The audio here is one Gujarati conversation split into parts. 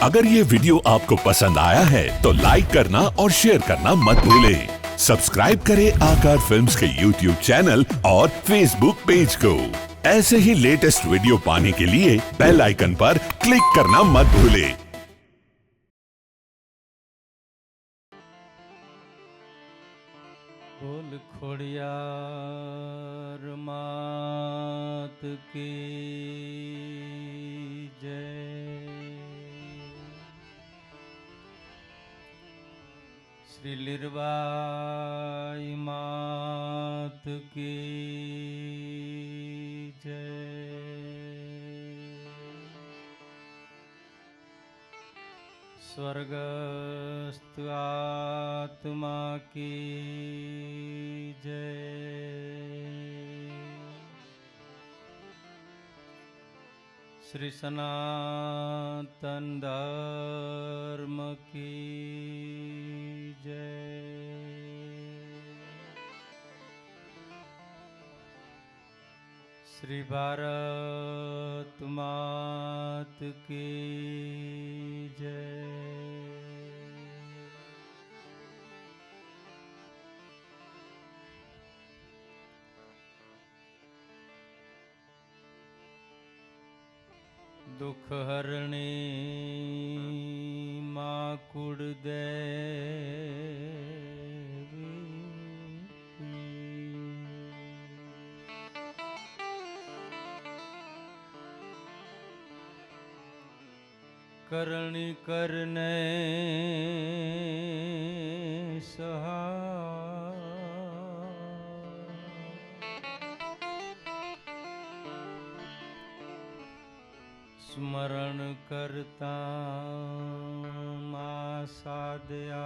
अगर ये वीडियो आपको पसंद आया है तो लाइक करना और शेयर करना मत भूलें। सब्सक्राइब करें आकार फिल्म्स के YouTube चैनल और Facebook पेज को। ऐसे ही लेटेस्ट वीडियो पाने के लिए बेल आइकन पर क्लिक करना मत भूलें। बोल खोड़ियार मात की जय। श्री लीरबाई मात की जय। स्वर्गस्थ आत्मा की जय। श्री सनातन धर्म की जय। श्री भारत मात की जय। दुख हरणी माँ कुड़देवी करणी करने सहाय। स्मरण करता माँ साध्या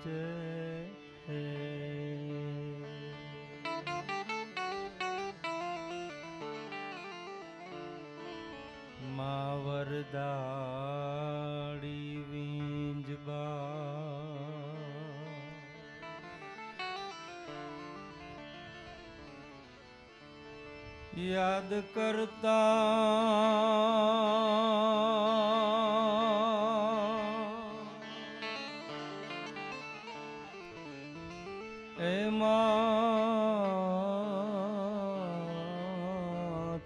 जय। माँ वरदाड़ी वींजबा याद करता ए मां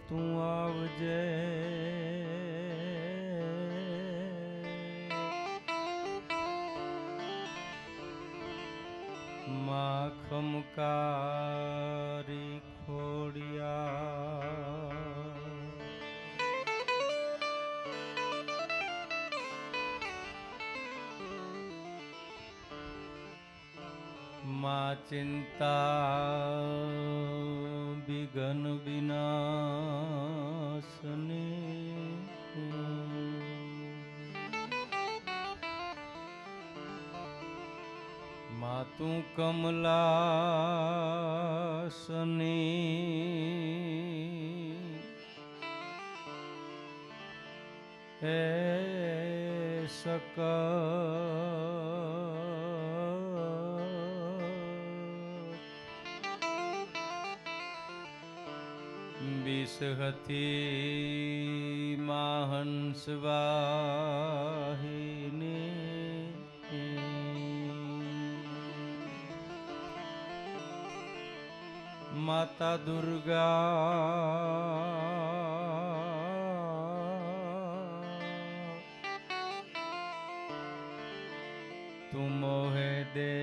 तू आवजे। मां खमकारी खोड़िया माँ चिंता विघन विनाशनी। माँ तू कमलासनी हे विषहती माँ हंसवाहिनी। माता दुर्गा तू मोहे दे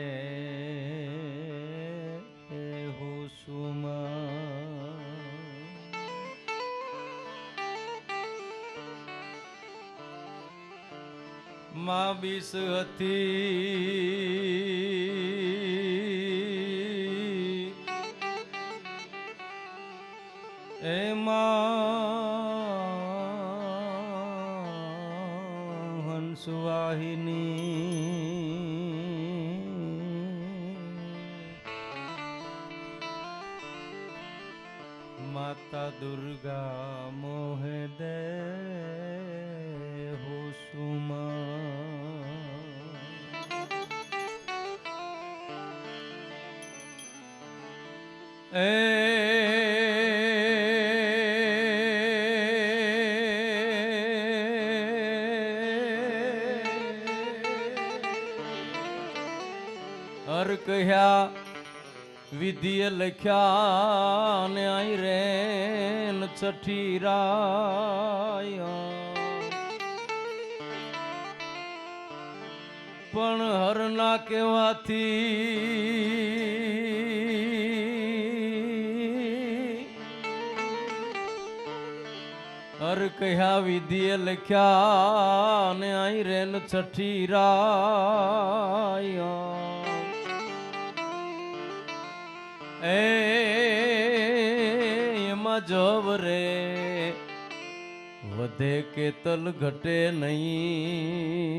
हो सुमा। माँ विषहती ए मां हंसवाहिनी। माता दुर्गा मोहे दे हो सुमा। ए હર કહ્યા વિધિએ લખ્યા ને આઈ રે છઠ્ઠી રાય પણ હરના કહેવાથી હર કહ્યા વિધિએ લખ્યા ને આઈ રે છઠ્ઠી રાય એમાં જવ રે વધે કે તલ ઘટે નહીં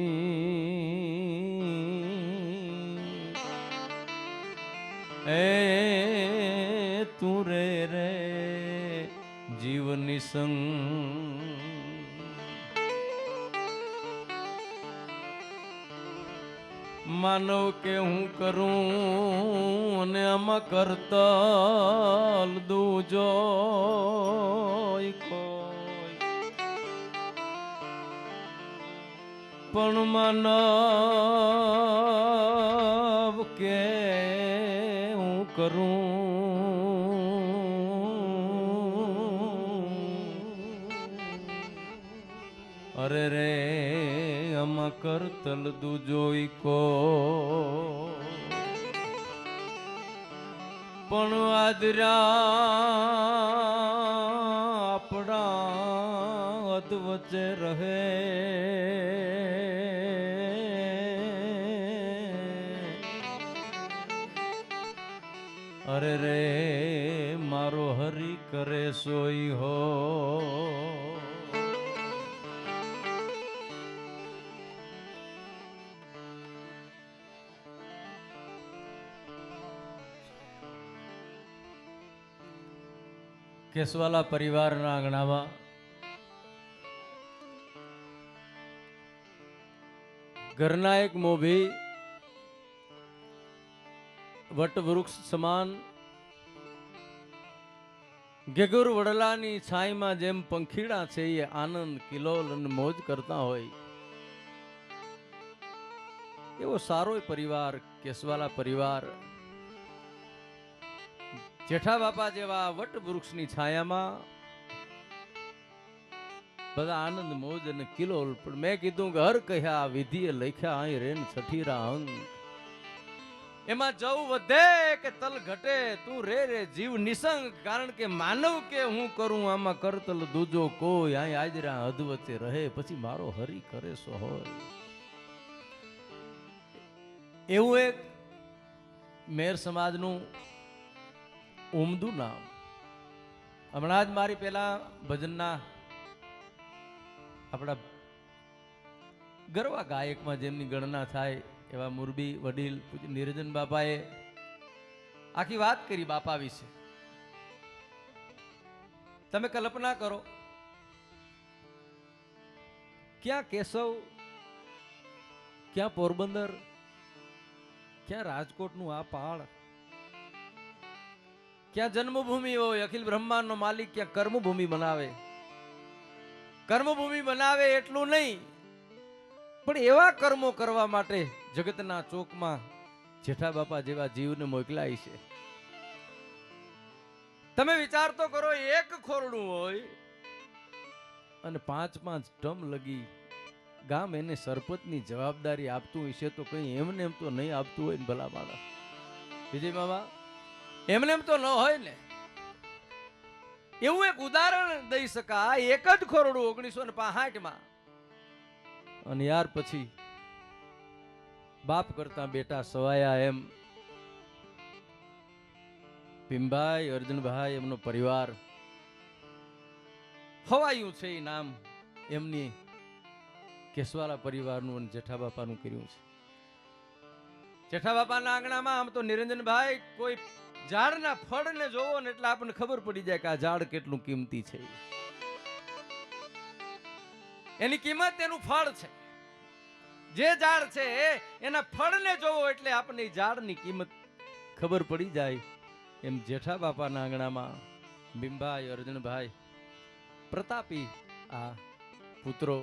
એ તું રે જીવ નિસંગ માનવ કે હું કરું અને આમાં કરતલ દૂજો પણ માનવ કે હું કરું અરે રે આમાં કરતલ દૂજોઈ કો પણ આદરા આપણા અધ વચ્ચે રહે અરે રે મારો હરી કરે સોઈ હો કેસવાલા પરિવારના આંગણામાં ઘરના એક મોભી વટવૃક્ષ સમાન ગેગુર વડલાની છાઈમાં જેમ પંખીડા છે એ આનંદ કિલોલ અને મોજ કરતા હોય એવો સારો પરિવાર કેસવાલા પરિવાર જેઠા બાપા જેવા વટવૃક્ષની છાયામાં બધા આનંદ મોજ અને કિલોલ. પણ મેં કીધું કે હર કહ્યા વિધિએ લખ્યા અહીં રેન છઠીરા અંગ એમાં જવું વધે કે તલ ઘટે તું રે જીવ નિસંગ કારણ કે માનવ કે હું કરું આમાં કરતલ દૂજો કોઈ અહીં આજરા હદ વચ્ચે રહે પછી મારો હરી કરે સો હોય. એવું એક મેર સમાજનું ઉમદું નામ. હમણાં જ મારી પેલા ભજનના આપણા ગરવા ગાયકમાં જેમની ગણના થાય એવા મુરબી વડીલ નિરંજન બાપાએ આખી વાત કરી બાપા વિશે. તમે કલ્પના કરો ક્યાં કેશવ, ક્યાં પોરબંદર, ક્યાં રાજકોટનું આ પહાડ, ક્યાં જન્મભૂમિ હોય અખિલ બ્રહ્માંડનો માલિક ક્યાં કર્મભૂમિ બનાવે. કર્મભૂમિ બનાવે એટલું નહીં પણ એવા કર્મો કરવા માટે જગતના ચોકમાં જેઠા બાપા જેવા જીવને મોકલાય છે. તમે વિચાર તો કરો એક ખોરડું હોય અને 5-5 ટમ લગી ગામ એને સરપંચની જવાબદારી આપતું હશે તો કઈ એમને એમ તો નહીં આપતું હોય ને ભલા માણસ. વિજય બાબા એમને એમ તો ન હોય ને. એવું એક ઉદાહરણ દઈ શકાય. એક જ ખોરડું 1965 અને યાર પછી બાપ કરતા બેટા સવાયા એમ ભીમભાઈ અર્જુનભાઈ એમનો પરિવાર હવાયું છે. એ નામ એમની કેસવાલા પરિવારનું અને જેઠા બાપાનું કર્યું છે. જેઠા બાપાના આંગણામાં આમ તો નિરંજનભાઈ કોઈ ઝાડના ફળને જોવો ને એટલે આપણને ખબર પડી જાય કે આ ઝાડ કેટલું કિંમતી છે. એની કિંમત એનું ફળ છે. જે ઝાડ છે એના ફળને જોવો એટલે આપણને ઝાડની કિંમત ખબર પડી જાય. એમ જેઠા બાપાના આંગણામાં ભીમભાઈ અર્જુનભાઈ પ્રતાપી આ પુત્રો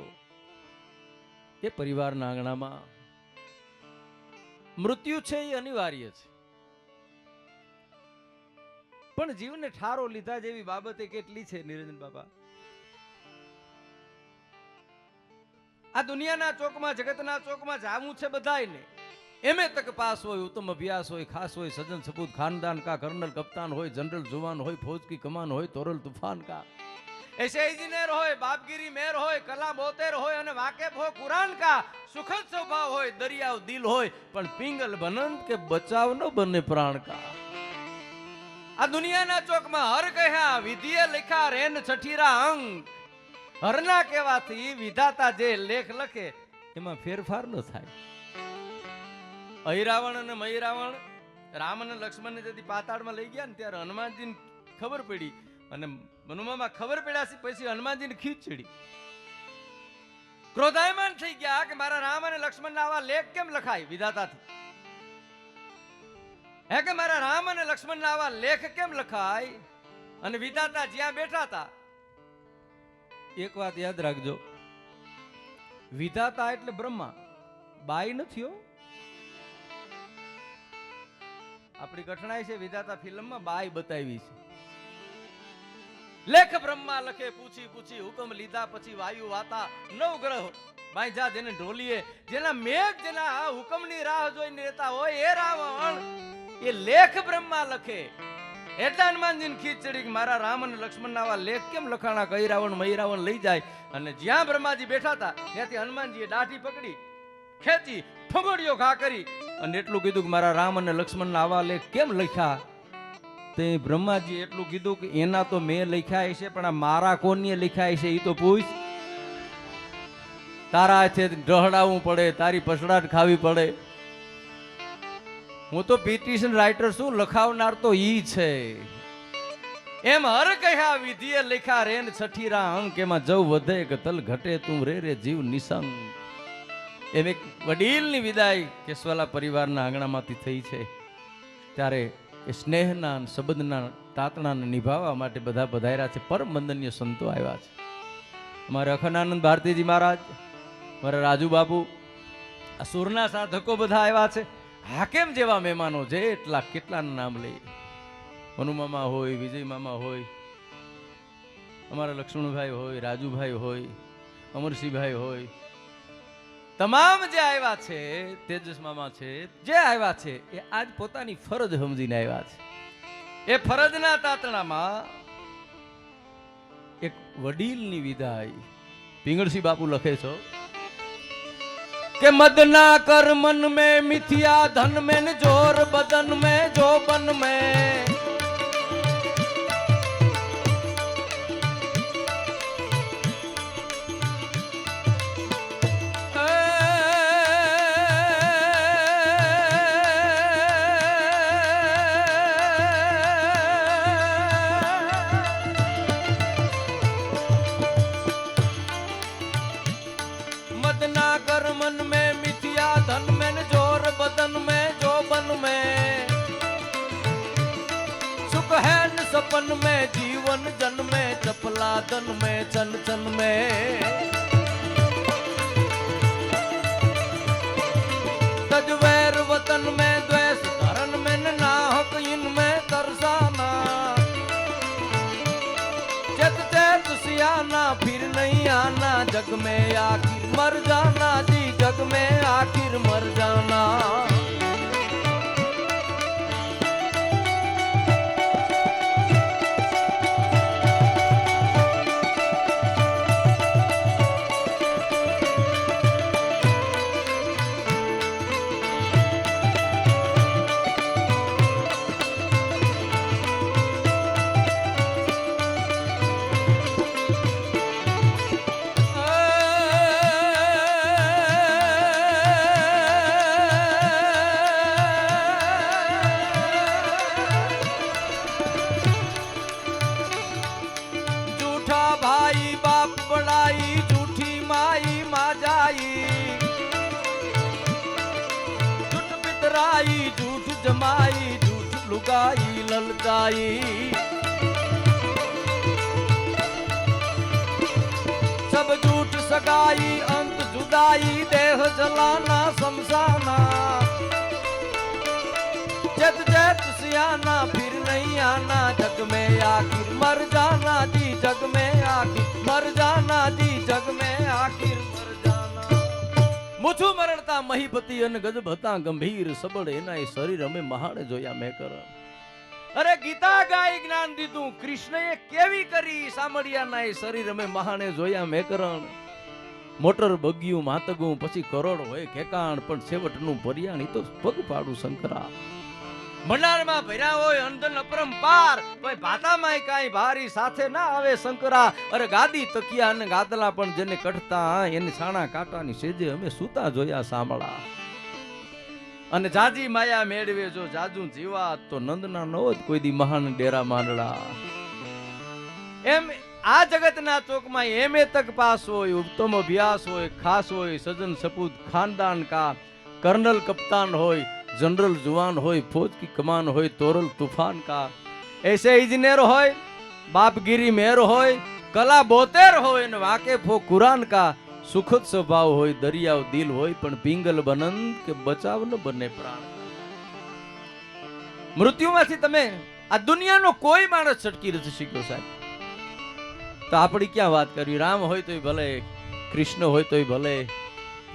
એ પરિવારના આંગણામાં મૃત્યુ છે એ અનિવાર્ય છે, પણ જીવને ઠારો લીધા જેવી બાબતે કેટલી છે નિરંજન બાપા? આ દુનિયાના ચોકમાં, જગતના ચોકમાં જાવું છે બધાયને, એમે તક પાસ હોય, ઉત્તમ અભ્યાસ હોય, ખાસ હોય, સજન સપૂત ખાનદાન કા, કર્નલ કપ્તાન હોય, જનરલ જુવાન હોય, ફौज की कमान હોય, तोरल तूफान का, ऐसे इंजीनियर હોય, बापगिरी मेर હોય, कला बोतेर હોય અને વાકેફ હોય कुरान का, सुखद स्वभाव હોય, दरियाव दिल હોય, પણ પિંગલ બનંત કે બચાવ ન બને પ્રાણ કા। આ દુનિયાના ચોકમાં હર કહ્યા વિધિએ લખ્યા રેન છઠીરા અંક, હરના કહેવાથી વિધાતા જે લેખ લખે એમાં ફેરફાર ન થાય। અહિરાવણ અને મહિરાવણ, રામ અને લક્ષ્મણને જેથી પાતાળમાં લઈ ગયા ને ત્યારે હનુમાનજીને ખબર પડી, અને મનુમામાં ખબર પડ્યા પછી હનુમાનજીને ખીચ ચડી, ક્રોધાયમાન થઈ ગયા કે મારા રામ અને લક્ષ્મણના આવા લેખ કેમ લખાય વિધાતાથી, હે કે મારા રામ અને લક્ષ્મણના આવા લેખ કેમ લખાય? અને વિધાતા જ્યાં બેઠા હતા, એક વાત યાદ રાખજો, વિધાતા એટલે બ્રહ્મા, બાઈ નથી હો। આપણી કઠણાઈ છે વિધાતા ફિલ્મમાં બાઈ બતાવી છે, લેખ બ્રહ્મા લખે પૂછી પૂછી, હુકમ લીધા પછી વાયુ વાતા, નવ ગ્રહ બાંધ્યા જેને ઢોલીએ, જેના મેઘ જેના હુકમની રાહ જોઈને રહેતા હોય એ રાવણ એ લેખ બ્રહ્મા લખે। એટલા હનુમાનજીને ખીચ ચડી કે મારા રામ અને લક્ષ્મણના આવા લેખ કેમ લખાણા? કઈ રાવણ મહિરાવણ લઈ જાય, અને જ્યાં બ્રહ્માજી બેઠા હતા ત્યાંથી હનુમાનજીએ દાઢી પકડી, ખેંચી, ફંગોળીઓ ઘા કરી અને એટલું કીધું કે મારા રામ અને લક્ષ્મણના આવા લેખ કેમ લખ્યા? તે બ્રહ્માજી એટલું કીધું કે એના તો મેં લખ્યા હશે, પણ આ મારા કોને લખ્યા હશે એ તો પૂછ। તારા હાથે ઢહડાવવું પડે, તારી પસડાટ ખાવી પડે, હું તો પિટિશન રાઇટર છું, લખાવનાર તો ઈ છે। એમ હર કહ્યા વિધિએ લખ્યા રેન છઠીરા અંક, એમાં જવ વધે કે તલ ઘટે તું રે રે જીવ નિસંગ। એમ એક વડીલની વિદાય કેશવાલા પરિવારના આંગણામાંથી થઈ છે, ત્યારે એ સ્નેહના સંબંધના તાતણાને નિભાવવા માટે બધા પધાર્યા છે, પરમ વંદનીય સંતો આવ્યા છે। અમારા અખંડાનંદ ભારતીજી મહારાજ, મારા રાજુ બાપુ, આ સુરના સાધકો બધા આવ્યા છે, હાકેમ જેવા મહેમાનો છે, એટલા કેટલાના નામ લઈ, મનુમામા હોય, વિજય મામા હોય, અમારા લક્ષ્મણભાઈ હોય, રાજુભાઈ હોય, અમરસિંહભાઈ હોય, તમામ જે આવ્યા છે, તેજસ મામા છે, જે આવ્યા છે એ આજ પોતાની ફરજ સમજીને આવ્યા છે। એ ફરજના તાતણામાં એક વડીલની વિદાય પિંગળસિંહ બાપુ લખે છો કે મદના કર મન में मिथिया धन में जोर बदन में जोबन में, मदना कर मन में मिथिया धन में जोर बदन में जोबन में, सुख है न सपन में जीवन जन में, चपला दन में चन चन में, तजवैर वतन में द्वेष धरन में नाहक इनमें तरसाना, जग चैत सियाना फिर नहीं आना, जग में आखिर मर जाना जी, जग में आखिर मर जाना। झूठ जमाई झूठ लुगाई ललचाई, सब झूठ सगाई अंत जुदाई, देह जलाना शमशाना, आना फिर नहीं आना जग में आखिर मर जाना जी जग में आखिर मर जाना जी जग में आखिर मर जाना मुझू मरणता महीपति अन गजब હતા ગંભીર સબળ એના એ શરીર અમે મહાણે જોયા મેં કર અરે ગીતા ગાય જ્ઞાન દીધું કૃષ્ણએ કેવી કરી સામળિયાના એ શરીર અમે મહાણે જોયા મેં કરણ મોટર બગ્યું માતગું પછી કરોડ હોય કેકાણ પણ છેવટનું પર્યાણી તો પગ પાડું શંકરા મંડારમાં ભર્યા હોય અંધન અપરંપાર કોઈ ભાતામાં કાંઈ ભારી સાથે ના આવે શંકરા અરે ગાદી તકિયા અને ગાદલા પણ જેને કઢતા એને છાણા કાંટાની સેજે અમે સૂતા જોયા સાંભળા અને જાજી માયા મેળવે જો જાજુ જીવાત તો નંદના નોત કોઈ દી મહાન ડેરા માંડળા એમ આ જગતના ચોકમાં એમે તક પાસ હોય ઉત્તમ અભ્યાસ હોય ખાસ હોય સજન સપૂત ખાનદાન કા कर्नल कप्तान होय जनरल जुवान होय फौज की कमान होय तोरल तूफान का ऐसे इंजीनियर होय बापगिरी मेहर होय कला बोतेर होय ने वाकिफ हो कुरान का सुखद स्वभाव होय दरियाव दिल होय पण पिंगल बनन के बचाव न बने प्राण मृत्युमांथी तमे आ दुनियानो कोई माणस छटकी નથી શીખ્યો સાહેબ તો આપણી ક્યાં વાત કરવી રામ હોય તોય ભલે કૃષ્ણ હોય તોય ભલે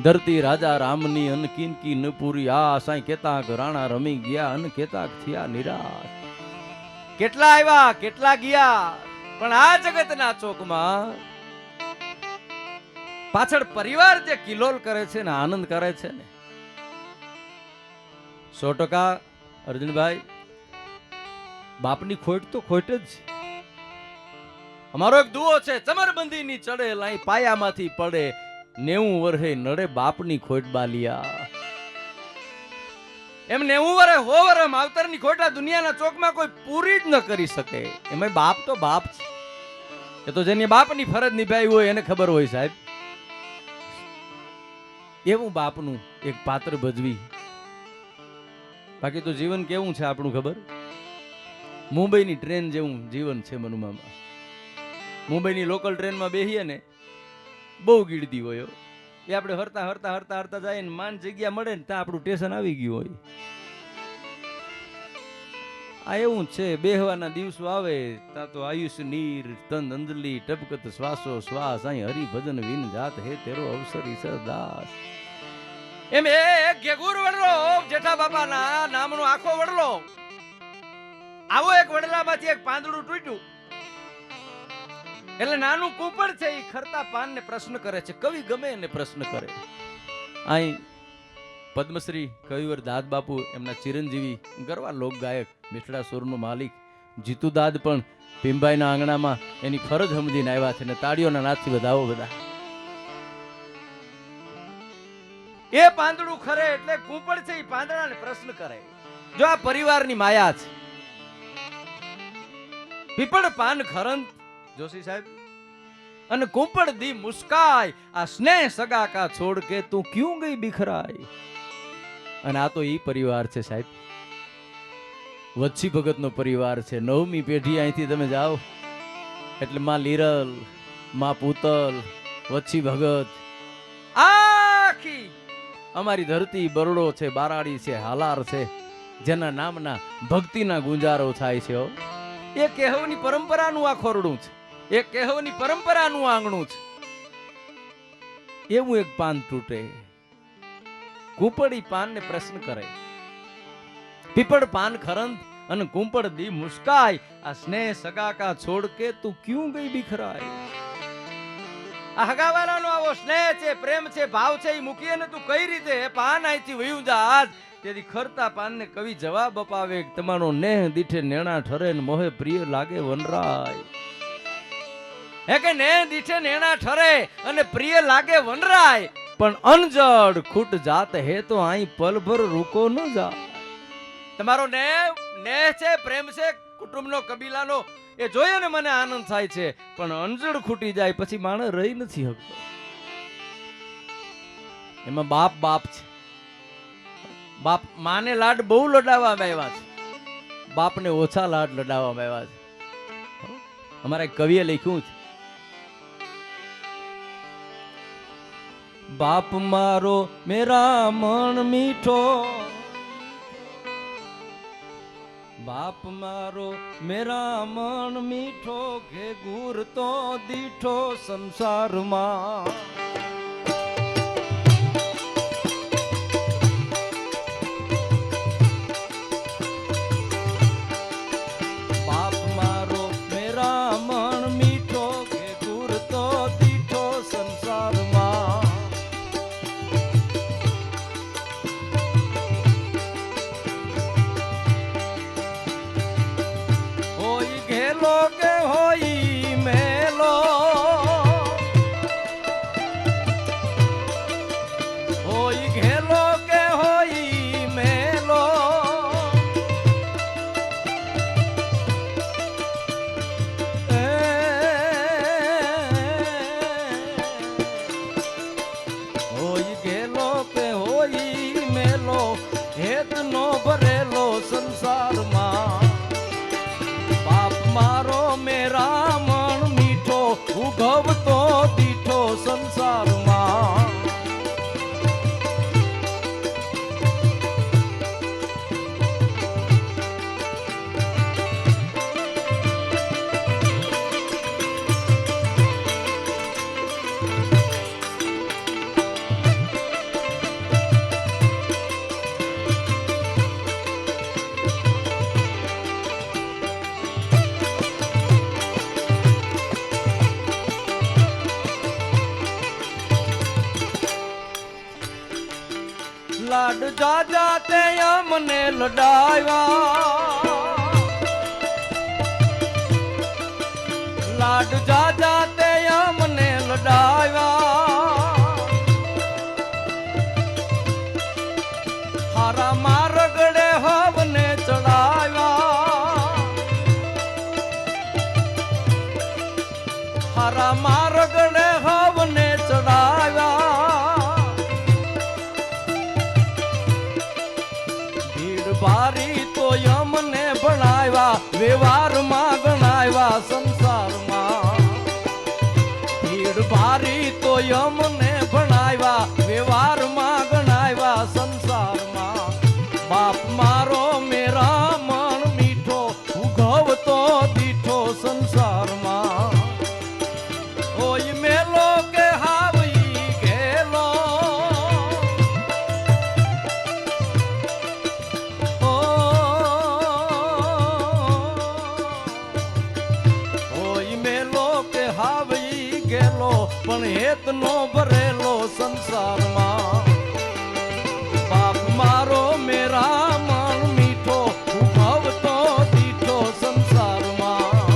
ધરતી રાજા રામની અન કિનકી ન પૂરી આ સાઈ કેતાક રાણા રમી ગયા અન કેતાક થયા નિરાશ કેટલા આવ્યા કેટલા ગયા પણ આ જગતના ચોકમાં પાછળ પરિવાર જે કિલોલ કરે છે ને આનંદ કરે છે ને 100% અર્જુનભાઈ બાપની ખોટ તો ખોટ જ છે અમારો એક દુઓ છે ચમરબંધીની ચડે લાઈ પાયામાંથી પડે 90 વર્ષે નડે બાપની ખોટ બાલિયા એમ 90 વર્ષે 100 વર્ષ માવતરની ખોટા દુનિયાના ચોકમાં કોઈ પૂરી જ ન કરી શકે એમાં બાપ તો બાપ છે એ તો જેની બાપની ફરજ નિભાવી હોય એને ખબર હોય સાહેબ એવું બાપનું એક પાત્ર ભજવી બાકી તો જીવન કેવું છે આપણું ખબર મુંબઈની ટ્રેન જેવું જીવન છે મનુમામાં મુંબઈની લોકલ ટ્રેનમાં બેહીએ ને બહુ ગીડદી હોય એ આપણે હરતા હરતા હરતા હરતા જાય ને માન જગ્યા મળે ને ત્યાં આપણું સ્ટેશન આવી ગયું હોય આ એવું છે બેહવાના દિવસો આવે ત્યાં તો આયુષ નીર તન અંજલિ ટપકત શ્વાસો શ્વાસ અહીં હરિભજન વિન જાત હે તેરો અવસર ઈશ્વર દાસ એમ એક ઘેગુર વડલો જેઠા બાપાના નામનો આખો વડલો આવો એક વડલામાંથી એક પાંદડું તૂટ્યું એટલે નાનું કુંપળ છે એ ખરતા પાનને પ્રશ્ન કરે છે કવિ ગમે એને પ્રશ્ન કરે અહીં પદ્મશ્રી કવિવર દાદ બાપુ એમના ચિરંજીવી ગરવા લોક ગાયક મીઠડા સુરનો માલિક જીતુ દાદ પણ ભીમભાઈના આંગણામાં એની ફરજ સમજીને આવ્યા છે ને તાળીઓના નાદથી વધાવો બધા એ પાંદડું ખરે એટલે કુંપળ છે એ પાંદડાને પ્રશ્ન કરે જો આ પરિવારની માયા છે પીપળ પાન ખરંત જોશી સાહેબ અને કુંપળ દી મુસ્કાય આ સ્નેહ સગા કા છોડ કે તું ક્યું ગઈ બિખરાય અને આ તો ઈ પરિવાર છે સાહેબ વચ્છી ભગતનો પરિવાર છે 9મી પેઢી અહીંથી તમે જાઓ એટલે માં લીરલ માં પૂતલ વચ્છી ભગત આખી અમારી ધરતી બરડો છે બારાડી છે હાલાર છે જેના નામના ભક્તિના ગુંજારો થાય છે એ કહેવની પરંપરાનું આ ખોરડું છે એ કહેવની પરંપરાનું આંગણું છે એવું એક પાન તૂટે કુંપળી પાનને પ્રશ્ન કરે પીપળ પાન ખરંત અને કુંપળ દી મુસ્કાય આ સ્નેહ સગા કા છોડ કે તું ક્યું ગઈ બિખરાય આ હગાવાલાનો આવો સ્નેહ છે પ્રેમ છે ભાવ છે એ મૂકીએ ને તું કઈ રીતે પાન અહીંથી વયું જા તેથી ખરતા પાનને કવિ જવાબ અપાવે તમારો નેહ દીઠે નેણા ઠરે ને મોહે પ્રિય લાગે વનરાય હે કે નેહ દીઠે નેણા ઠરે અને પ્રિય લાગે વનરાય પણ અનજડ ખૂટ જાત હે તો અહીં પલભર રૂકો ન જા તમારો નેહ છે પ્રેમ છે કુટુંબનો કબીલાનો એ જોઈએ ને મને આનંદ થાય છે પણ અનજડ ખૂટી જાય પછી માણસ રહી નથી શકતો એમાં બાપ બાપ છે બાપ માને લાડ બહુ લડાવવામાં આવ્યા છે બાપને ઓછા લાડ લડાવવામાં આવ્યા છે અમારા કવિએ લખ્યું છે બાપ મારો મેરા મન મીઠો બાપ મારો મેરા મન મીઠો કે ગુર તો દીઠો સંસારમાં બાપ મારો મેરા મન મીઠો કે ગુર તો દીઠો સંસારમાં ઘેલો કે હોઈ મેલો હોઈ ઘેલો કે હોઈ મેલો હોઈ ઘેલો કે હોઈ મેલો હેત નો ભરેલો સંસારમાં મારો મેરા મન મીઠો ઉગવતો દીઠો સંસારમાં લાડ જાજા તે અમને લડાવ્યા લાડ જાજા તે અમને લડાવ્યા હારા મારગડે હવને ચડાવ્યા હારા મારગડે હવને ચડાવ્યા બારી તો અમને ભણાવ્યા વ્યવહારમાં ગણાવ્યા સંસારમાં ભીડ ભારી તો અમને ભણાવ્યા વ્યવહારમાં ગણાવ્યા સંસારમાં બાપ મારો મેરા મન મીઠો ઉગવતો દીઠો સંસારમાં ઓય મેલો કે હાવી ગેલો પણ હેત નો ભરેલો સંસારમાં બાપ મારો મેરા મન મીઠો ઉભવતો દીઠો સંસારમાં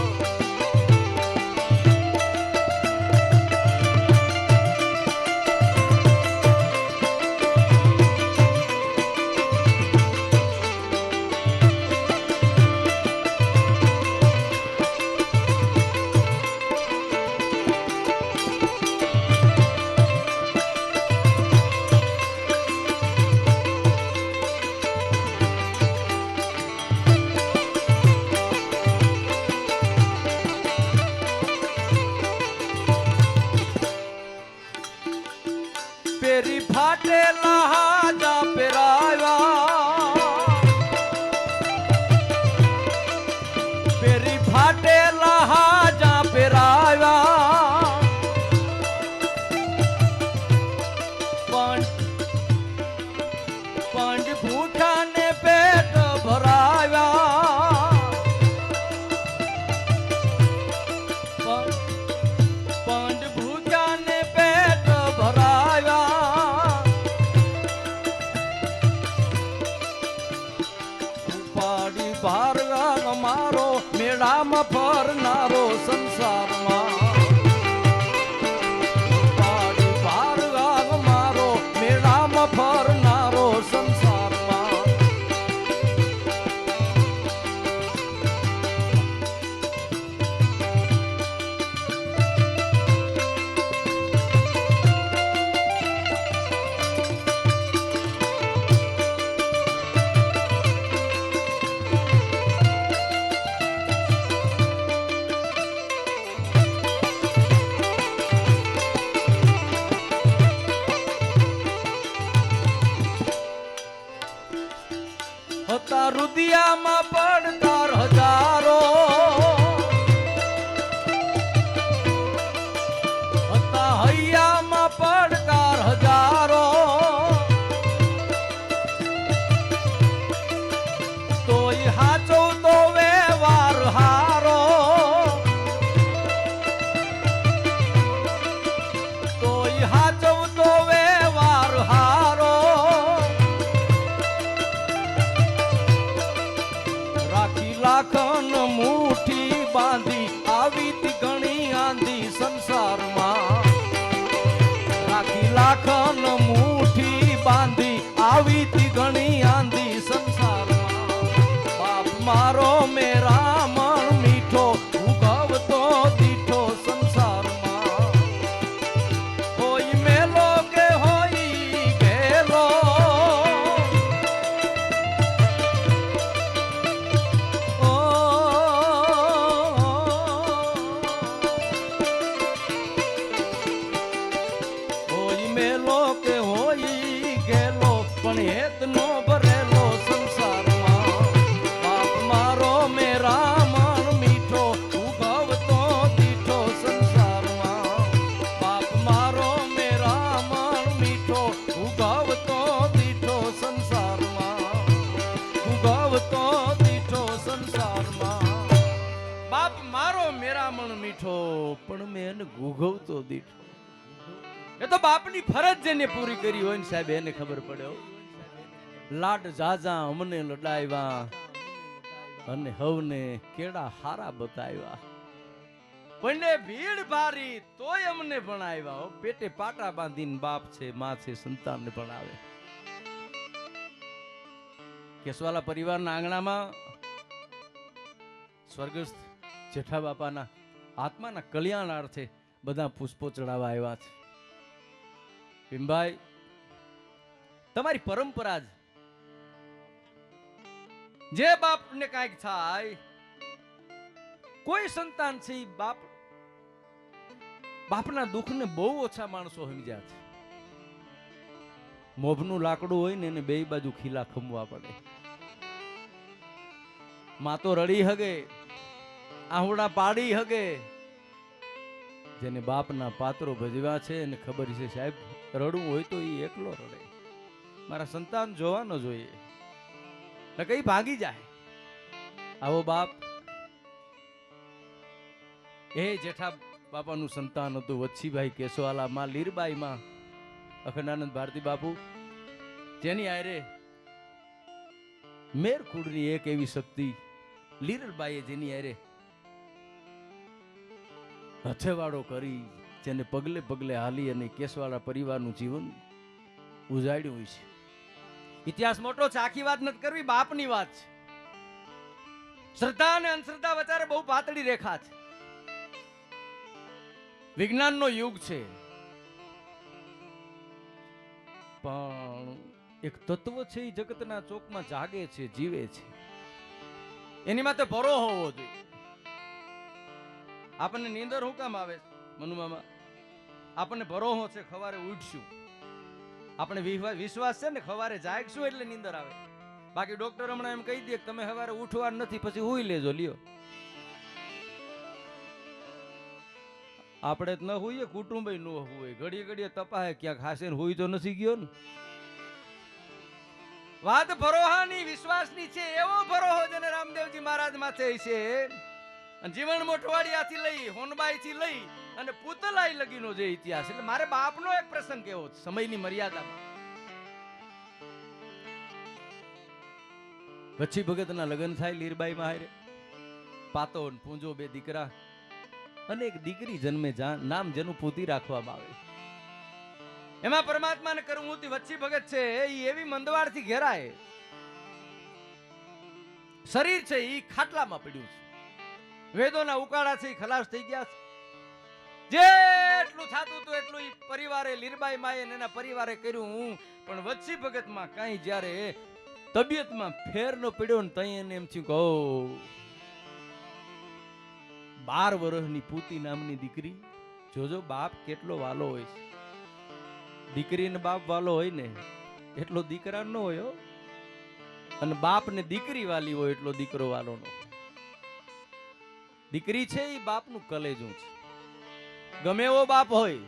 પેરી ફાટેલા હાજા પેરાવ્યા પેરી ફાટેલા હાજા પેરાવ્યા પંડ ભૂખાને પેટ ભરાવ્યા પંડ ભૂખાને પેટ ભરાવ્યા રુદિયામાં પડકાર હજારો હતા, હૈયામાં પડકાર હજારો, તોય હાચો તો વ્યવહાર હારો, તોય હાચો તો વ્યવહાર હારો, રાખી લાખન મુઠ્ઠી બાંધી આવી તી ઘણી આંધી સંસારમાં, રાખી લાખન મુઠ્ઠી બાંધી આવી તી ઘણી આંધી સંસારમાં, બાપ મારો મેરા મણ મીઠો ઉગવતો દીઠો સંસારમાં, હોય મેલો કે હોય ગેલો, હોય મેલો કે હોય ગેલો પણ હેત નો ભરેલો સંસારમાં, બાપ મારો મેરા મણ મીઠો ઉગવતો દીઠો સંસારમાં, બાપ મારો મેરા મણ મીઠો ઉગવતો દીઠો સંસારમાં, ઉગવતો દીઠો સંસારમાં, બાપ મારો મેરા મણ મીઠો પણ મેં એને ગુગવતો દીઠો. એ તો બાપની ફરજ જેને પૂરી કરી હોય ને સાહેબ એને ખબર પડે. લાડ જાજા અમને લડાવ્યા અને હવને કેડા હારા બતાવ્યા, પણ ભીડ ભારી તોય અમને ભણાવ્યા. પેટે પાટા બાંધીને બાપ છે માં છે સંતાનને ભણાવે. કેશવાલા પરિવારના આંગણામાં સ્વર્ગસ્થ જેઠા બાપાના આત્માના કલ્યાણાર્થે બધા પુષ્પો ચડાવવા આવ્યા છે. ભીમભાઈ, તમારી પરંપરા જ જે બાપને કાંઈક થાય, કોઈ સંતાન છે બાપના દુઃખને બહુ ઓછા માણસો સમજ્યા છે. મોભનું લાકડું હોય ને એને બે બાજુ ખીલા ખમવા પડે. માં તો રડી હગે, આહુડા પાડી હગે. જેને બાપના પાત્રો ભજવ્યા છે એને ખબર છે સાહેબ, રડવું હોય તો એ એકલો રડે. મારા સંતાન જોવાનો જોઈએ ને કઈ ભાગી જાય. આવો બાપ એ જેઠા બાપાનું સંતાન હતું વચ્છીભાઈ કેશવાલા, માં લીરબાઈ, માં અખંડાનંદ ભારતી બાપુ, જેની આરે મેરકુડની એક એવી શક્તિ લીરબાઈએ જેની આરે હથેવાડો કરી, જેને પગલે પગલે હાલી અને કેશવાળા પરિવારનું જીવન ઉજાડ્યું છે. ઇતિહાસ મોટો છે, આખી વાત નથી કરવી, બાપની વાત છે. શ્રદ્ધા અને અંધશ્રદ્ધા વચ્ચે બહુ પાતળી રેખા છે. વિજ્ઞાનનો યુગ છે, પણ એક તત્વ છે એ જગતના ચોકમાં જાગે છે, જીવે છે. એની માટે ભરો હોવો જોઈએ. આપણને નીંદર હું કામ આવે મનુમામા? આપણને ભરોહો છે ખવારે ઉઠશું, આપણે વિશ્વાસ છે ને ખવારે જાગશું એટલે નીંદર આવે. બાકી ડોક્ટર હમણાં એમ કહી દે કે તમે સવારે ઉઠવાનું નથી, પછી હુઈ લેજો લ્યો. આપણે ન હોઈએ, કુટુંબ ન હોય, ઘડીએ ઘડીએ તપાહે ક્યાંક હાસે ને હુઈ તો નથી ગયો ને. વાત ભરોહાની, વિશ્વાસની છે. એવો ભરોહો જેને રામદેવજી મહારાજ માથે છે. જીવન મોટવાડિયાથી લઈ હોનબાઈથી લઈ અને પૂતલાઈ લગીનો જે ઇતિહાસ. એટલે મારે બાપનો એક પ્રસંગ કેવો છે સમયની મર્યાદામાં. વચ્છી ભગતના લગ્ન થાય લીરબાઈ માં હારે. પાતો અને પૂંજો બે દીકરા અને એક દીકરી જન્મે, નામ જેનું પૂતી રાખવામાં આવે. એમાં પરમાત્માને કરવું વચ્છી ભગત છે એ એવી મંદવાડથી ઘેરાય, શરીર છે એ ખાટલામાં પડ્યું છે. વેદોના ઉકાળા છે ખલાસ થઈ ગયા છે. જેટલું થાતું હતું એટલું પરિવારે લીરબાઈ માએ એના પરિવારે કર્યું, પણ વચ્છી ભગતમાં કાંઈ જ્યારે તબિયતમાં ફેર નો પડ્યો ને તઈ એને એમ થયું કહો 12 વર્ષની પૂતી નામની દીકરી. જોજો બાપ કેટલો વાલો હોય છે. દીકરીને બાપ વાલો હોય ને એટલો દીકરા નો હોય. અને બાપને દીકરી વાલી હોય એટલો દીકરો વાલો નો. દીકરી છે એ બાપનું કલેજું છે. ગમે એવો બાપ હોય,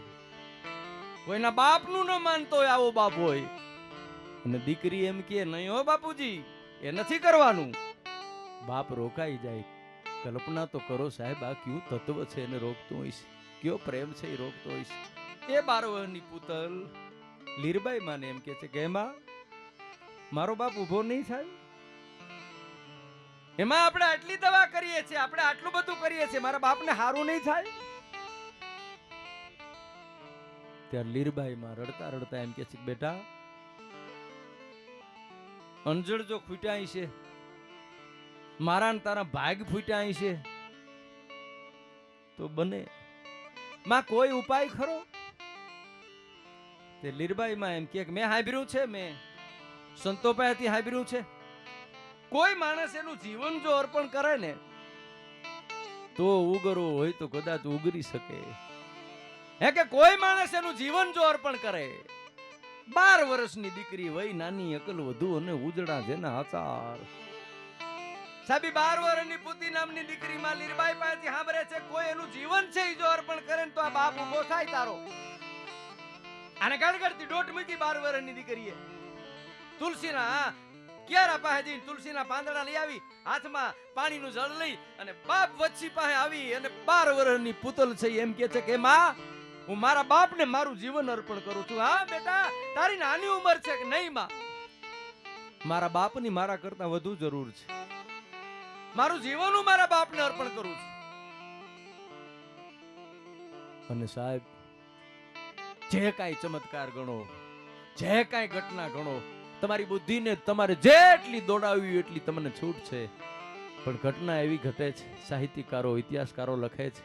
કોઈના બાપનું ન માનતો હોય આવો બાપ હોય, અને દીકરી એમ કે નહીં હો બાપુજી એ નથી કરવાનું, બાપ રોકાઈ જાય. કલ્પના તો કરો સાહેબ, આ કયું તત્વ છે એને રોકતો હોઈશ, કયો પ્રેમ છે એ રોકતો હોઈશ. એ 12 વર્ષની પૂતલ લીરબાઈ માને એમ કે છે કે એમાં મારો બાપ ઉભો નહીં થાય, એમાં આપણે આટલી દવા કરીએ છીએ, આપણે આટલું બધું કરીએ છીએ, મારા બાપને હારું નહીં થાય. ત્યારે લીરબાઈ માં રડતા રડતા એમ કે છે બેટા, અંજળ જો ખૂટ્યા છે, મારા ને તારા ભાગ ફૂટ્યા છે, તો બને માં કોઈ ઉપાય ખરો? તે લીરબાઈ માં એમ કે મેં સાંભળ્યું છે, મેં સંતો પાસેથી સાંભળ્યું છે, કોઈ માણસ એનું જીવન જો અર્પણ કરે ને તો ઉગરવો હોય તો કદાચ ઉગરી શકે. હે કે કોઈ માણસ એનું જીવન જો અર્પણ કરે, 12 વર્ષની દીકરી વય નાની, અકલ વધુ અને ઉજળા જેના આચાર. સાબી 12 વર્ષની પૂતી નામની દીકરી માં લીરબાઈ પાસેથી સાંભળે છે કોઈ એનું જીવન છે ઈ જો અર્પણ કરે ને તો આ બાપ ઉભો થાય તારો. આને ગડગડતી દોટ મૂકી 12 વર્ષની દીકરીએ તુલસીના ક્યારા પાસે જઈને તુલસીના પાંદડા લઈ આવી, હાથમાં પાણીનું જળ લઈ અને બાપ વચ્ચી પાસે આવી અને 12 વર્ષની પૂતલ છે એમ કે છે કે માં હું મારા બાપને મારું જીવન અર્પણ કરું છું. હા બેટા તારી નાની ઉંમર છે કે નહીં માં, મારા બાપની મારા કરતા વધુ જરૂર છે, મારું જીવન હું મારા બાપને અર્પણ કરું છું. અને સાહેબ જે કાંઈ ચમત્કાર ગણો, જે કાંઈ ઘટના ગણો, તમારી બુદ્ધિને તમારે જેટલી દોડાવી એટલી તમને છૂટ છે, પણ ઘટના એવી ઘટે છે, સાહિત્યકારો ઇતિહાસકારો લખે છે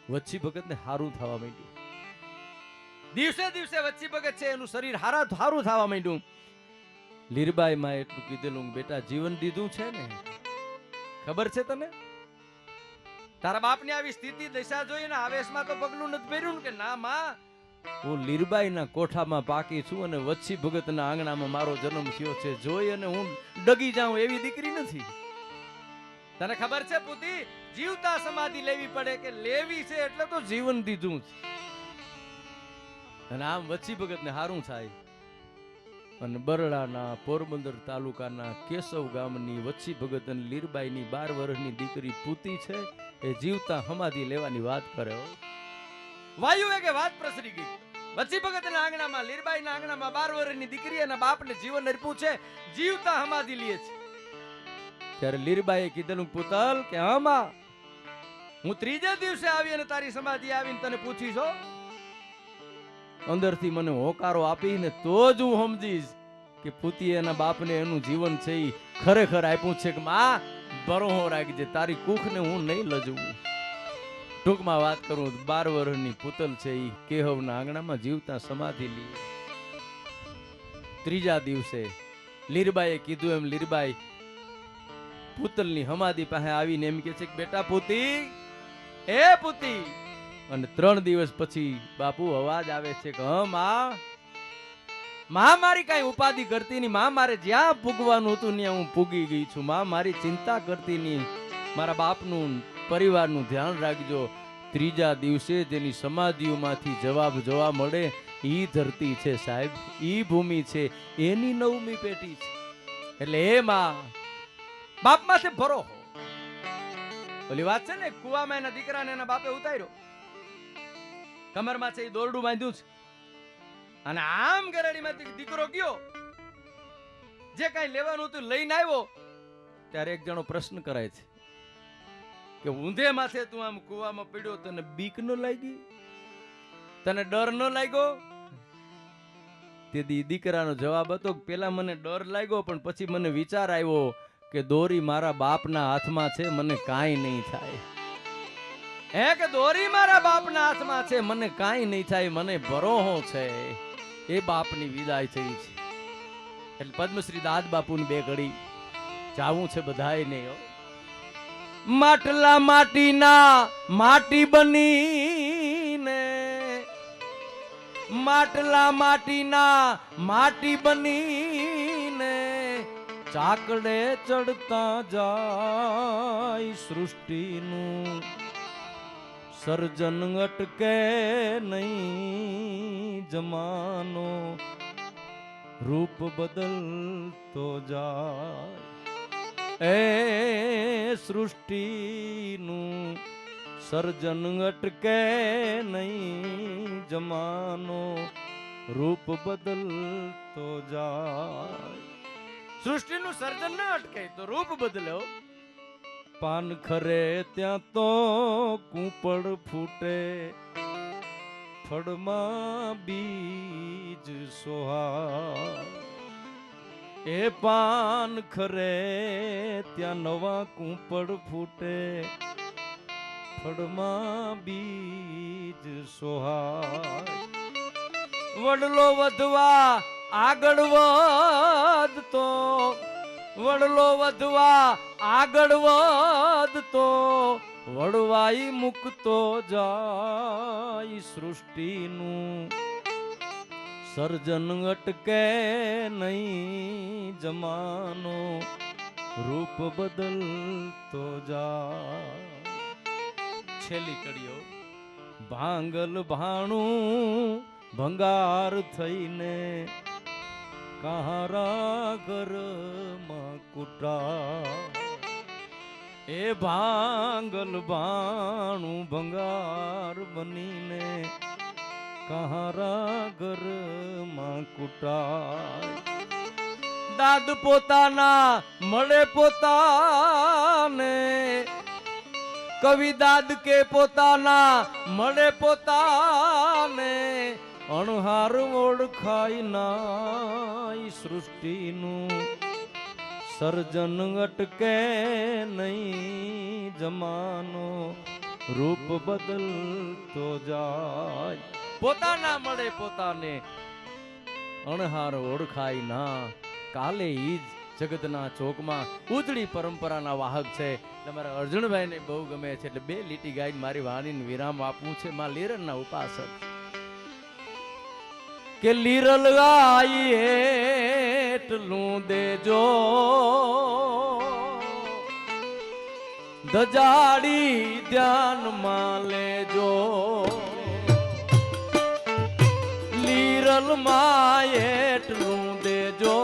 વચ્છી ભગતને હારું થવા માંડ્યું. દિવસે દિવસે વચ્છી ભગત છે એનું શરીર હારું થવા માંડ્યું. લીરબાઈ માં એટલું કીધેલું બેટા જીવન દીધું છે ને, ખબર છે તને? તારા બાપની આવી સ્થિતિ દશા જોઈને આવેશમાં તો પગલું નથી ભર્યું કે ના માં હું લીરબાઈના કોઠામાં પાકી છું અને વચ્છી ભગતના આંગણામાં મારો જન્મ થયો છે, જોઈ અને હું ડગી જાઉં એવી દીકરી નથી. તને ખબર છે પુતી, જીવતા સમાધિ લેવી પડે કે લેવી છે એટલે તો જીવન દીધું છે. અને આમ વચ્છી ભગતને હારું થાય. અને બરડાના પોરબંદર તાલુકાના કેશવ ગામની વચ્છી ભગત અને લીરબાઈની 12 વર્ષની દીકરી પૂતી છે એ જીવતા સમાધિ લેવાની વાત કરે. વાયુ કે વાત પ્રસરી ગઈ. વચ્છી ભગતના આંગણામાં લીરબાઈના આંગણામાં 12 વર્ષની દીકરી અને બાપને જીવન અર્પ્યું છે, જીવતા સમાધિ લે છે. ત્યારે લીરબાઈએ કીધેલું પુતલ કે હા માં હું 3જે દિવસે આવી અને તારી સમાધિ આવીને તને પૂછી છો, અંદરથી મને હોકારો આપીને તો જ હું સમજીશ કે પુતી એના બાપને એનું જીવન છે એ ખરેખર આપ્યું છે કે માં બરોહો રાખજે, તારી કુખને હું નહીં લજવું. ટૂંકમાં વાત કરું 12 વર્ષની પૂતલ છે એ કેહવના આંગણામાં જીવતા સમાધિ લી. 3જા દિવસે લીરબાઈએ કીધું એમ લીરબાઈ પૂતલની સમાધિ પાસે આવીને એમ કે છે કે બેટા પૂતી, એ પૂતી. અને 3 દિવસ પછી બાપુ અવાજ આવે છે કે હ માં મારી કઈ ઉપાધિ કરતી નહીં, માં મારે જ્યાં પૂગવાનું હતું ત્યાં હું પૂગી ગઈ છું, માં મારી ચિંતા કરતી નહીં, મારા બાપનું પરિવારનું ધ્યાન રાખજો. 3જા દિવસે જેની સમાધિઓમાંથી જવાબ જોવા મળે ઈ ધરતી છે સાહેબ, ઈ ભૂમિ છે, એની 9મી પેટી છે. એટલે એ માં બાપમાંથી ભરો. ઓલી વાત છે ને કુવામાં એના દીકરાને એના બાપે ઉતાર્યો, કમરમાં છે એ દોરડું બાંધ્યું છે અને આમ ગરડીમાંથી દીકરો ગયો, જે કઈ લેવાનું હતું લઈને આવ્યો. ત્યારે એક જણો પ્રશ્ન કરાય છે કે ઊંધે માથે તું આમ કુવામાં પડ્યો, તને બીક ન લાગી? તને ડર ન લાગ્યો? તે દીકરાનો જવાબ હતો કે પેલા મને ડર લાગ્યો, પણ પછી મને વિચાર આવ્યો કે દોરી મારા બાપના હાથમાં છે, મને કાંઈ નહીં થાય. હે કે દોરી મારા બાપના હાથમાં છે, મને કાંઈ નહીં થાય, મને ભરોહો છે. એ બાપની વિદાય થઈ છે. એટલે પદ્મશ્રી દાદ બાપુની 2 ઘડી જાવું છે બધાય ને. માટલા માટીના માટી બનીને, માટલા માટીના માટી બનીને ચાકડે ચડતા જાય સૃષ્ટિનું સર્જન અટકે નહીં જમાનો રૂપ બદલતો જાય એ સૃષ્ટિનું સર્જન અટકે નહીં જમાનો રૂપ બદલતો જાય સૃષ્ટિનું સર્જન ન અટકે તો રૂપ બદલ્યો પાન ખરે ત્યાં તો કૂપળ ફૂટે ફળમાં બીજ સોહા એ પાન ખરે ત્યાં નવા કૂપળ ફૂટે ફળમાં બીજ સોહા વડલો વધવા આગળ વધતો વડલો વધવા આગળ વધતો વડવાઈ મુકતો જાય સૃષ્ટિનું સર્જન અટકે નહીં જમાનો રૂપ બદલતો જાય છેલ્લી કડીઓ ભાંગલ ભાણું ભંગાર થઈને કહારા ઘરમાં કુટા એ ભાંગલ ભાણું ભંગાર બનીને કહારા ઘરમાં કુટાય દાદ પોતાના મળે પોતાને કવિ દાદ કે પોતાના મળે પોતાને અણહાર ઓળખાય નાય સૃષ્ટિનું સર્જન અટકે નહીં જમાનો રૂપ બદલતો જાય પોતાના મળે પોતાને અણહાર ઓળખાય ના કાલે ઈ જ જગતના ચોકમાં ઉજળી પરંપરાના વાહક છે તમારા અર્જુનભાઈ ને બહુ ગમે છે એટલે બે લીટી ગાઈને મારી વાણીને વિરામ આપવું છે માં લીરણના ઉપાસક કે લીરલ ગાઈ એટલું દેજો દજાડી ધ્યાનમાં લેજો લીરલ માં એટલું દેજો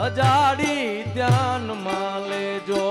અજાડી ધ્યાનમાં લેજો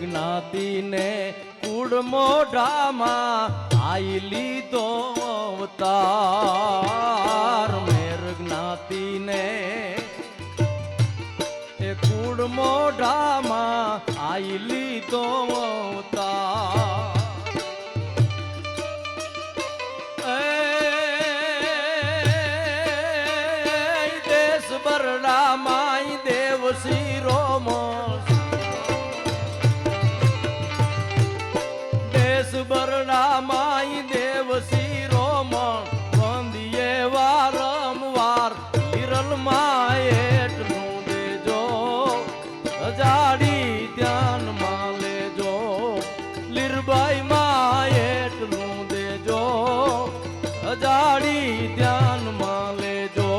જ્ઞાતિને કુડ મોઢામાં આઈ લીધો અવતાર મેર જ્ઞાતિને એ કુડ મોઢામાં આઈ લીધો અવતાર દેશ બરડામાં દેવ શિરોમણ બરડા માઈ દેવ શિરોમણ વંદિયે વારંવાર લીરલ માં એટલું દેજો અજાડી ધ્યાનમાં લેજો લીરબાઈ માં એટલું દેજો અજાડી ધ્યાનમાં લેજો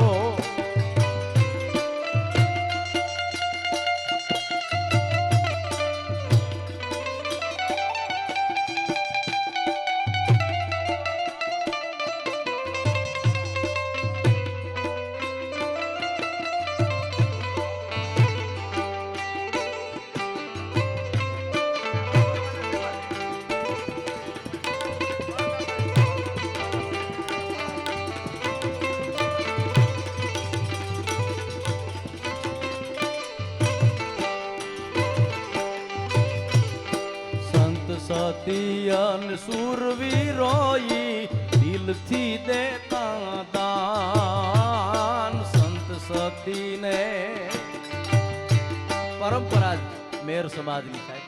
સતી અને સુરવીરોઈ દિલથી દેતા દાન સંત સતીને પરંપરા મેર સમાજની સાહેબ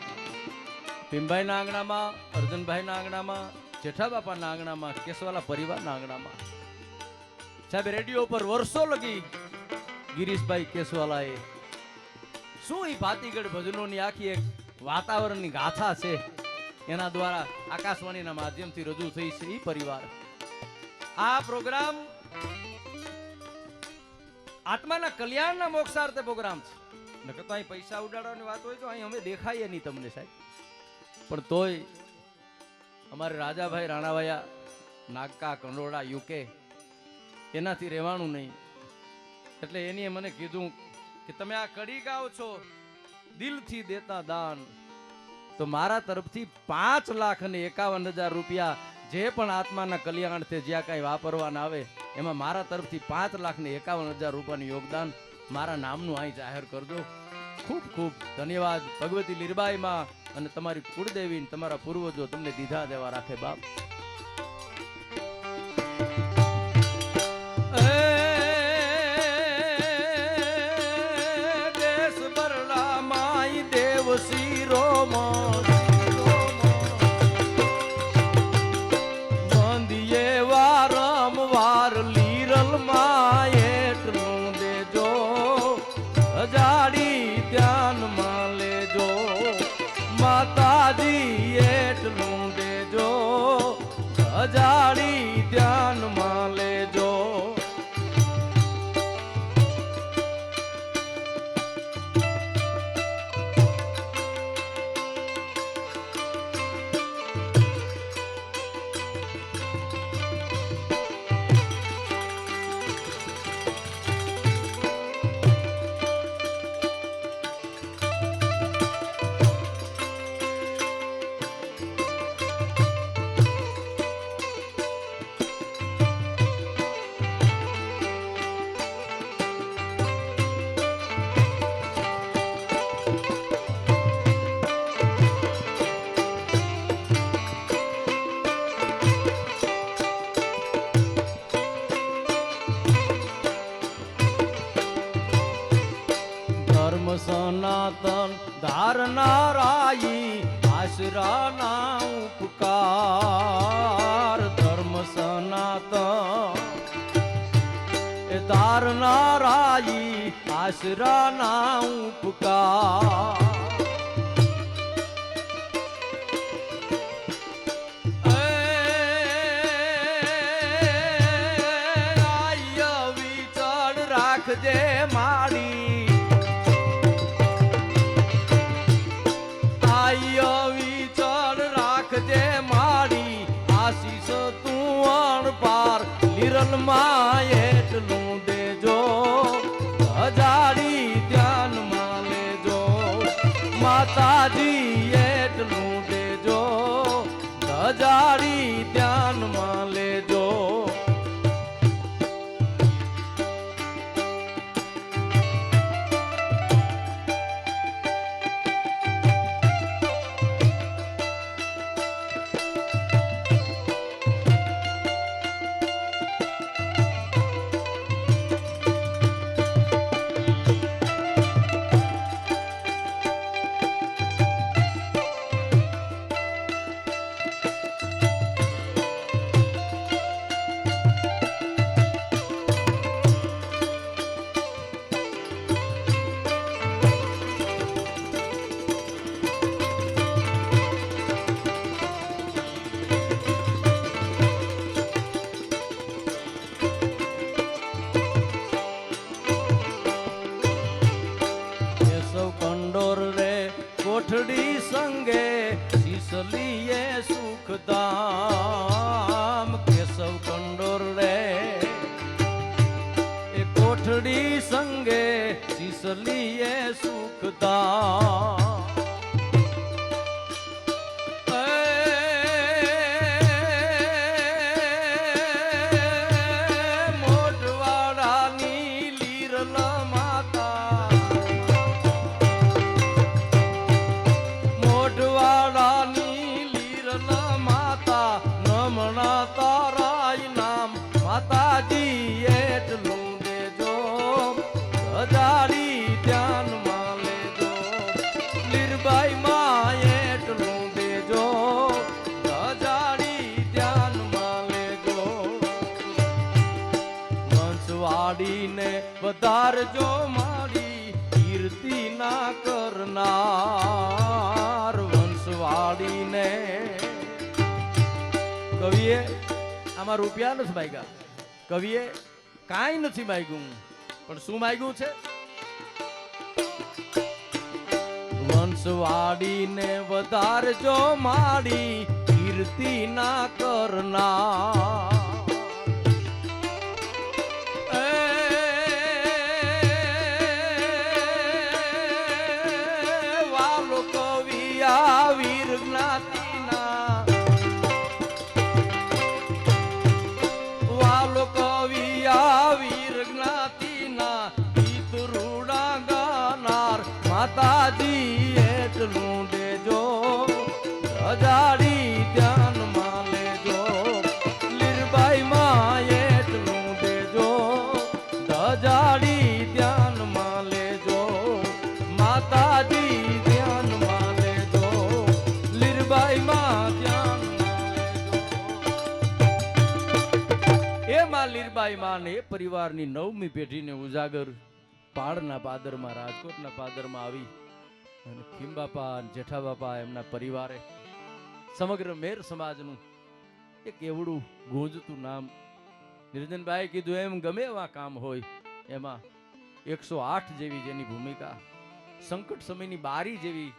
ભીમભાઈના આંગણામાં, અર્જુનભાઈના આંગણામાં, જેઠા બાપાના આંગણામાં, કેશવાલા પરિવારના આંગણામાં સાહેબ રેડિયો પર વર્ષો લગી ગિરીશભાઈ કેશવાલાએ શું એ ભાતીગઢ ભજનોની આખી એક વાતાવરણની ગાથા છે એના દ્વારા આકાશવાણીના માધ્યમથી રજૂ થઈ છે એ પરિવાર. આ પ્રોગ્રામ આત્માના કલ્યાણના મોક્ષાર્થે પ્રોગ્રામ છે. નકર તો અહીં પૈસા ઉડાડવાની વાત હોય તો અહીં અમે દેખાઈએ નહીં તમને સાહેબ. પણ તોય અમારે રાજાભાઈ રાણાવાયા નાગકા કંડોળા યુકે એનાથી રહેવાનું નહીં એટલે એની મને કીધું કે તમે આ કડી ગાઓ છો દિલથી દેતા દાન તો મારા તરફથી 5,51,000 રૂપિયા જે પણ આત્માના કલ્યાણ છે જ્યાં કાંઈ વાપરવાના આવે એમાં મારા તરફથી 5,51,000 રૂપિયાનું યોગદાન મારા નામનું અહીં જાહેર કરજો. ખૂબ ખૂબ ધન્યવાદ ભગવતી લીરબાઈ માં અને તમારી કુળદેવી તમારા પૂર્વજો તમને દીધા દેવા રાખે બાપ. દેશ બરડા માઈ દેવ શિરો બંધીએ વારંવાર લીરલ માં એટલું દેજો અજાડી ધ્યાનમાં લેજો માતાજી એટલું દેજો અજાડી ધ્યાનમાં લેજો. સનાતન ધારનારાઈ આશરાના ઉપકાર ધર્મ સનાતન એ ધારનારાઈ આશરાના ઉપકાર. વિચળ રાખજે માડી વિચળ રાખજે માડી આશીષ તું અણપાર લીરલ માં એટલું દેજો અજાડી ધ્યાનમાં લેજો માતાજી એટલું દેજો અજાડી ધ્યાનમાં લેજો. કોઠડી સંગે શીસલીએ સુખધામ કેશવ કંડોર રે એ કોઠડી સંગે શીસલીએ સુખધામ. રજાડી ધ્યાનમાં લેજો લીરબાઈ માં એટલું દેજો રજાડી ધ્યાનમાં લેજો વંશવાડીને વધારજો મારી કીર્તિ ના કરનાર વંશવાડીને કવિએ આમાં રૂપિયા નથી માગ્યા કવિએ કાંઈ નથી માગ્યું પણ શું માગ્યું છે વંશવાડીને વધારજો માડી કીર્તિ ના કરનાર વાલો કવિ આ વીર જ્ઞાતિના વાલો કવિ આ વીર જ્ઞાતિના ગીત રૂડા ગાનાર માતાજી એટલું દેજો રજાડી ધ્યાનમાં લેજો લીરબાઈ માં એટલું દેજો રજાડી ધ્યાનમાં લેજો માતાજી ધ્યાનમાં લેજો લીરબાઈ માં ધ્યાનમાં લેજો એમાં લીરબાઈ માં ને એ પરિવારની 9મી પેઢીને ઉજાગર પાડના પાદરમાં રાજકોટના પાદરમાં આવી અને ખીમબાપા અને જેઠાબાપા એમના પરિવારે સમગ્ર મેર સમાજનું એક એવડું ગુંજતું નામ નિરંજનભાઈ કીધું એમ ગમે એવા કામ હોય એમાં 108 જેવી જેની ભૂમિકા સંકટ સમયની બારી જેવી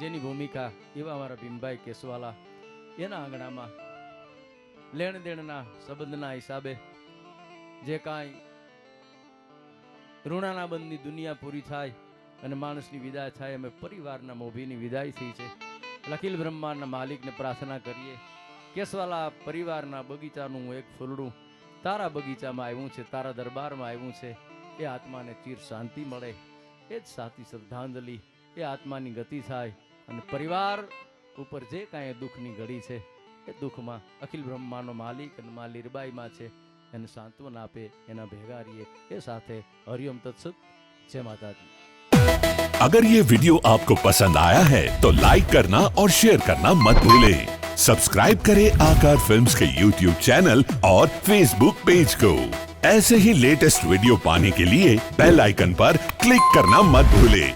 જેની ભૂમિકા એવા અમારા ભીમભાઈ કેસવાલા એના આંગણામાં લેણ દેણના સંબંધના હિસાબે જે કાંઈ ઋણાના બંધની દુનિયા પૂરી થાય અને માણસની વિદાય થાય અમે પરિવારના મોભીની વિદાય થઈ છે અખિલ બ્રહ્માંડના માલિકને પ્રાર્થના કરીએ કેસવાલા પરિવારના બગીચાનું એક ફૂલડું તારા બગીચામાં આવ્યું છે તારા દરબારમાં આવ્યું છે એ આત્માને ચીર શાંતિ મળે એ જ સાચી શ્રદ્ધાંજલિ એ આત્માની ગતિ થાય અને પરિવાર ઉપર જે કાંઈ દુઃખની ઘડી છે એ દુઃખમાં અખિલ બ્રહ્માંડનો માલિક અને મા લીરબાઈમાં છે એને સાંત્વન આપે એના ભેગા રહીએ એ સાથે હરિઓમ તત્સત જય માતાજી अगर ये वीडियो आपको पसंद आया है तो लाइक करना और शेयर करना मत भूलें। सब्सक्राइब करें आकार फिल्म्स के YouTube चैनल और Facebook पेज को। ऐसे ही लेटेस्ट वीडियो पाने के लिए बेल आइकन पर क्लिक करना मत भूलें।